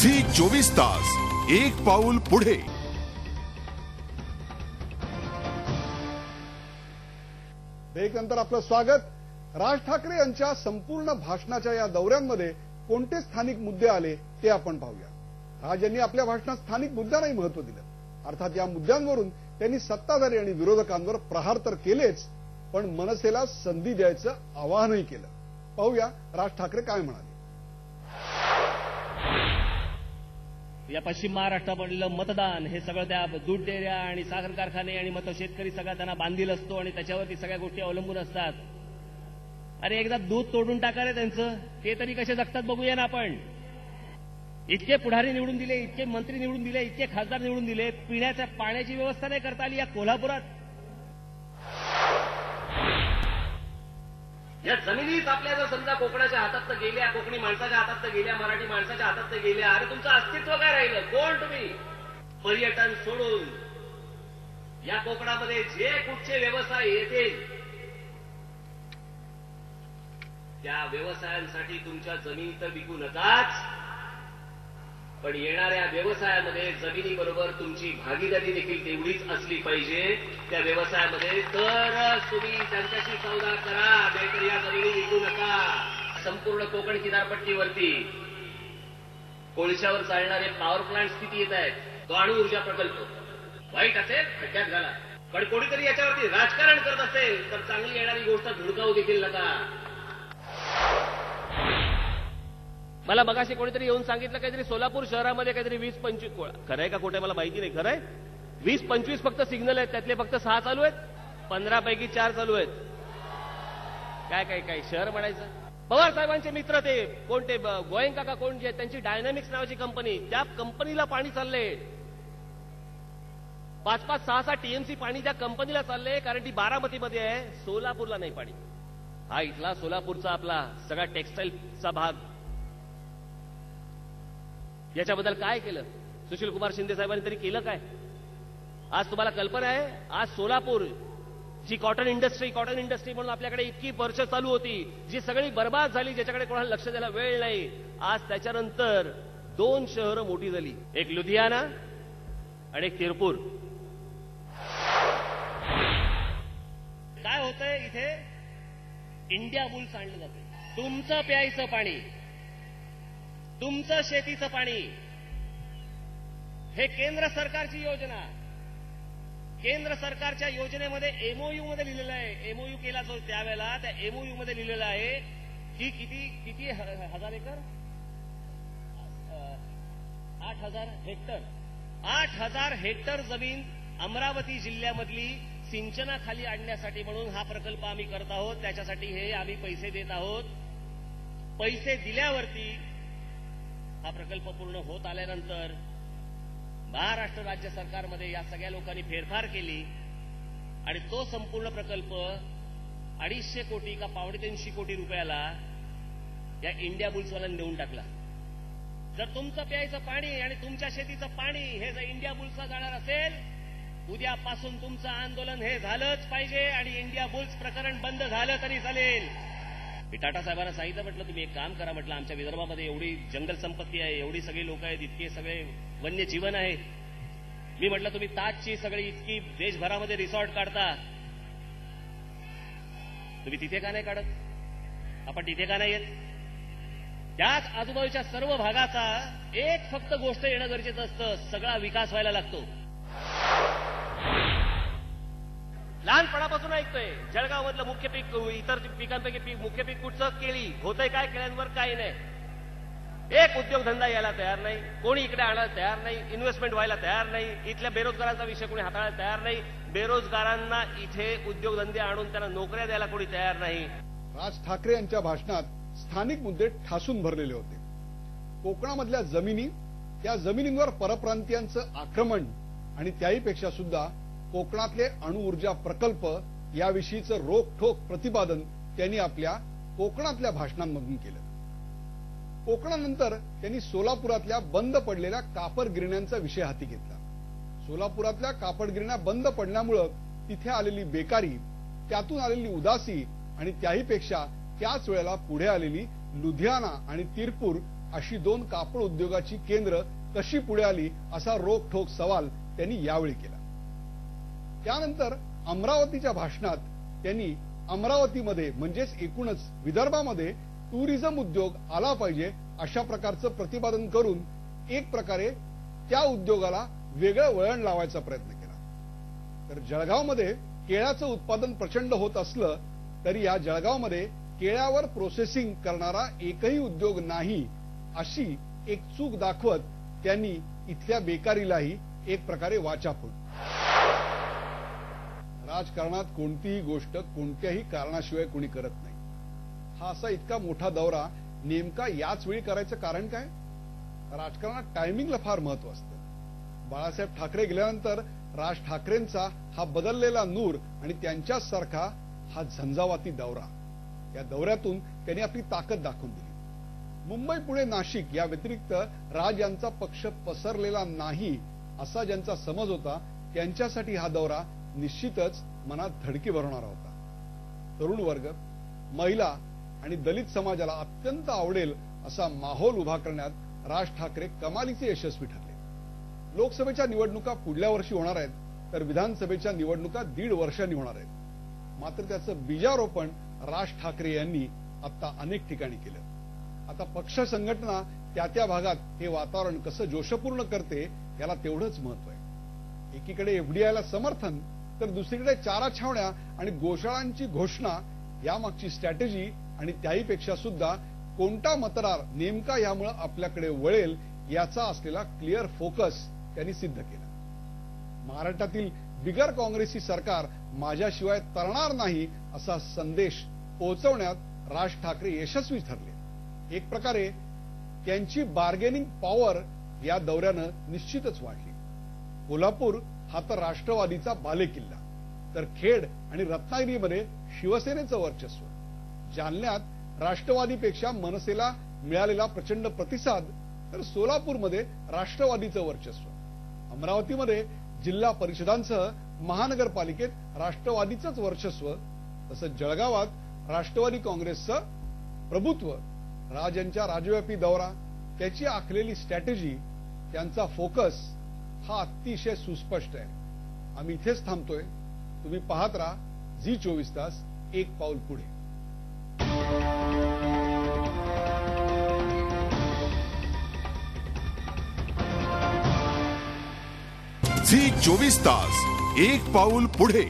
Zee 24 तास एक पाऊल पुढे। नंतर आपलं स्वागत। राज ठाकरे यांच्या संपूर्ण भाषणाच्या या दौऱ्यांमध्ये कोणते स्थानिक मुद्दे आले ते आपण पाहूया। राज यांनी आपल्या भाषणात स्थानिक मुद्द्यांनाही महत्व दिलं। अर्थात या मुद्द्यांवरून त्यांनी सत्ताधारी आणि विरोधकांवर प्रहार तर केलेच, पण मनसेला संधी द्यायचं आवाहनही केलं। पाहूया राज ठाकरे काय म्हणाले। या पश्चिम महाराष्ट्रामधलं मतदान हे सगळं त्या दूध डेऱ्या आणि साखर कारखाने आणि मग शेतकरी सगळा त्यांना बांधील असतो आणि त्याच्यावरती सगळ्या गोष्टी अवलंबून असतात। अरे एकदा दूध तोडून टाका रे त्यांचं, ते तरी कसे जगतात बघूया ना आपण। इतके पुढारी निवडून दिले, इतके मंत्री निवडून दिले, इतके खासदार निवडून दिले, पिण्याच्या पाण्याची व्यवस्था नाही करता आली या कोल्हापुरात। या जमिनीच आपल्या जर समजा कोकणाच्या हातात गेल्या, कोकणी माणसाच्या हातात गेल्या, मराठी माणसाच्या हातात गेल्या, अरे तुमचं अस्तित्व काय राहिलं? कोण तुम्ही? पर्यटन सोडून या कोकणामध्ये जे कुठचे व्यवसाय येतील त्या व्यवसायांसाठी तुमच्या जमिनी तर विकू नकाच, पण येणाऱ्या व्यवसायामध्ये जमिनीबरोबर तुमची भागीदारी देखील तेवढीच असली पाहिजे त्या व्यवसायामध्ये, तरच तुम्ही त्यांच्याशी सौदा करा, नाहीतर या जमिनी विकू नका। संपूर्ण कोकण किनारपट्टीवरती कोळशावर चालणारे पॉवर प्लांट किती येत आहेत, तो अणु ऊर्जा प्रकल्प वाईट असेल खड्ड्यात घाला, पण कोणीतरी याच्यावरती राजकारण करत असेल तर चांगली येणारी गोष्ट धुडकावू देखील नका। मला मगाशी कोणीतरी येऊन सांगितलं काहीतरी सोलापूर शहरामध्ये काहीतरी 20-25 खरंय का खोटं मला माहिती नाही, खरंय 20-25 फक्त सिग्नल आहेत, त्यातले फक्त 6 चालू आहेत, 15 पैकी 4 चालू आहेत। काय शहर म्हणायचं? पवार साहेबांचे मित्र ते कोणते गोयंका का कोण जे त्यांची डायनामिक्स नावाची कंपनी, त्या कंपनीला पाणी चाललंय 5-5, 6-6 टीएमसी पाणी त्या कंपनीला चाललंय, कारण ती बारामतीमध्ये आहे, सोलापूरला नाही पाणी। हा इथला सोलापूरचा आपला सगळा टेक्सटाईलचा भाग, याच्याबद्दल काय केलं सुशील कुमार शिंदे साहेबांनी तरी केलं काय? आज तुम्हाला कल्पना आहे, आज सोलापूर जी कॉटन इंडस्ट्री म्हणून आपल्याकडे इतकी वर्ष चालू होती, जी सगळी बर्बाद झाली, ज्याच्याकडे कोणाला लक्ष द्यायला वेळ नाही, आज त्याच्यानंतर 2 शहरं मोठी झाली, एक लुधियाना आणि एक तिरपूर। काय होतंय इथे? इंडिया बुल्स आणलं जाते। तुमचं प्यायचं पाणी, तुमचं शेतीचं पाणी, हे केंद्र सरकारची योजना, केंद्र सरकारच्या योजनेमध्ये एमओयू मध्ये लिहिलेलं आहे, एमओयू केला जो त्यावेळेला त्या एमओयू मध्ये लिहिलेलं आहे की किती हजार एकर, 8,000 हेक्टर, 8,000 हेक्टर जमीन अमरावती जिल्ह्यामधली सिंचनाखाली आणण्यासाठी म्हणून हा प्रकल्प आम्ही करत आहोत। त्याच्यासाठी हे आम्ही पैसे देत आहोत। पैसे दिल्यावरती हा प्रकल्प पूर्ण होत आल्यानंतर महाराष्ट्र राज्य सरकारमध्ये या सगळ्या लोकांनी फेरफार केली आणि तो संपूर्ण प्रकल्प 250 कोटी का 350 कोटी रुपयाला या इंडिया बुल्सवाल्यांनी देऊन टाकला। जर तुमचं प्यायचं पाणी आणि तुमच्या शेतीचं पाणी हे जर इंडिया बुल्सला जाणार असेल, उद्यापासून तुमचं आंदोलन हे झालंच पाहिजे आणि इंडिया बुल्स प्रकरण बंद झालं तरी चालेल। मी टाटा साहेबांना सांगितलं, म्हटलं तुम्ही एक काम करा, म्हटलं आमच्या विदर्भामध्ये एवढी जंगल संपत्ती आहे, एवढी सगळी लोक आहेत, इतके सगळे वन्य जीवन आहे, मी म्हटलं तुम्ही ताजची सगळी इतकी देशभरामध्ये रिसॉर्ट काढता, तुम्ही तिथे का नाही काढत? आपण तिथे का नाही येत? त्याच आजूबाजूच्या सर्व भागाचा एक फक्त गोष्ट येणं गरजेचं असतं, सगळा विकास व्हायला लागतो। लहानपणापासून ऐकतोय जळगावमधलं मुख्य पीक, इतर पिकांपैकी मुख्य पीक कुठचं? केळी। होतंय काय? केळ्यांवर काही नाही, एक उद्योगधंदा यायला तयार नाही, कोणी इकडे आणायला तयार नाही, इन्व्हेस्टमेंट व्हायला तयार नाही, इथल्या बेरोजगारांचा विषय कोणी हाताळायला तयार नाही, बेरोजगारांना इथे उद्योगधंदे आणून त्यांना नोकऱ्या द्यायला कोणी तयार नाही। राज ठाकरे यांच्या भाषणात स्थानिक मुद्दे ठासून भरलेले होते। कोकणामधल्या जमिनी, त्या जमिनींवर परप्रांतीयांचं आक्रमण आणि त्याहीपेक्षा सुद्धा कोकणातले अणुऊर्जा प्रकल्प याविषयीचं रोखठोक प्रतिपादन त्यांनी आपल्या कोकणातल्या भाषणांमधून केलं। कोकणानंतर त्यांनी सोलापुरातल्या बंद पडलेल्या कापड गिरण्यांचा विषय हाती घेतला। सोलापुरातल्या कापड गिरण्या बंद पडल्यामुळे तिथे आलेली बेकारी, त्यातून आलेली उदासी आणि त्याहीपेक्षा त्याच वेळेला पुढे आलेली लुधियाना आणि तिरपूर अशी 2 कापड उद्योगाची केंद्र कशी पुढे आली असा रोखठोक सवाल त्यांनी यावेळी केला. त्यानंतर अमरावतीच्या भाषणात त्यांनी अमरावतीमध्ये म्हणजेच एकूणच विदर्भामध्ये टुरिझम उद्योग आला पाहिजे अशा प्रकारचं प्रतिपादन करून एक प्रकारे त्या उद्योगाला वेगळं वळण लावायचा प्रयत्न केला. तर जळगावमध्ये केळ्याचं उत्पादन प्रचंड होत असलं तरी या जळगावमध्ये केळ्यावर प्रोसेसिंग करणारा एकही उद्योग नाही अशी एक चूक दाखवत त्यांनी इथल्या बेकारीलाही एक प्रकारे वाचा फोडली. राजकारणात कोणतीही गोष्ट कोणत्याही कारणाशिवाय कोणी करत नाही. हा असा इतका मोठा दौरा नेमका याच वेळी करायचं कारण काय? राजकारणात टायमिंगला फार महत्व असतं. बाळासाहेब ठाकरे गेल्यानंतर राज ठाकरेंचा हा बदललेला नूर आणि त्यांच्यासारखा हा झंझावाती दौरा, या दौऱ्यातून त्यांनी आपली ताकद दाखवून दिली. मुंबई पुणे नाशिक या व्यतिरिक्त राज यांचा पक्ष पसरलेला नाही असा ज्यांचा समज होता त्यांच्यासाठी हा दौरा निश्चितच मनात धडकी भरवणारा होता. तरुण वर्ग, महिला आणि दलित समाजाला अत्यंत आवडेल असा माहोल उभा करण्यात राज ठाकरे कमालीचे यशस्वी ठरले. लोकसभेच्या निवडणुका पुढल्या वर्षी होणार आहेत, तर विधानसभेच्या निवडणुका 1.5 वर्षांनी होणार आहेत. मात्र त्याचं बीजारोपण राज ठाकरे यांनी आता अनेक ठिकाणी केलं. आता पक्ष संघटना त्या भागात हे वातावरण कसं जोशपूर्ण करते याला तेवढंच महत्व आहे. एकीकडे एफडीआयला समर्थन तर दुसरीकडे चारा छावण्या आणि गोशाळांची घोषणा यामागची स्ट्रॅटेजी आणि त्याहीपेक्षा सुद्धा कोणता मतदार नेमका यामुळे आपल्याकडे वळेल याचा असलेला क्लिअर फोकस त्यांनी सिद्ध केला. महाराष्ट्रातील बिगर काँग्रेसी सरकार माझ्याशिवाय तरणार नाही असा संदेश पोहोचवण्यात राज ठाकरे यशस्वी ठरले. एक प्रकारे त्यांची बार्गेनिंग पॉवर या दौऱ्यानं निश्चितच वाढली. कोल्हापूर हा तर राष्ट्रवादीचा बालेकिल्ला, तर खेड आणि रत्नागिरीमध्ये शिवसेनेचं वर्चस्व, जालन्यात राष्ट्रवादीपेक्षा मनसेला मिळालेला प्रचंड प्रतिसाद, तर सोलापूरमध्ये राष्ट्रवादीचं वर्चस्व, अमरावतीमध्ये जिल्हा परिषदांसह महानगरपालिकेत राष्ट्रवादीचंच वर्चस्व, तसंच जळगावात राष्ट्रवादी काँग्रेसचं प्रभुत्व. राज यांच्या राज्यव्यापी दौरा, त्याची आखलेली स्ट्रॅटेजी, त्यांचा फोकस हा अतिशय सुस्पष्ट आहे. आम्ही इथेच थांबतोय. तुम्ही पाहत राहा झी 24 तास, एक पाऊल पुढे. झी 24 तास, एक पाऊल पुढे.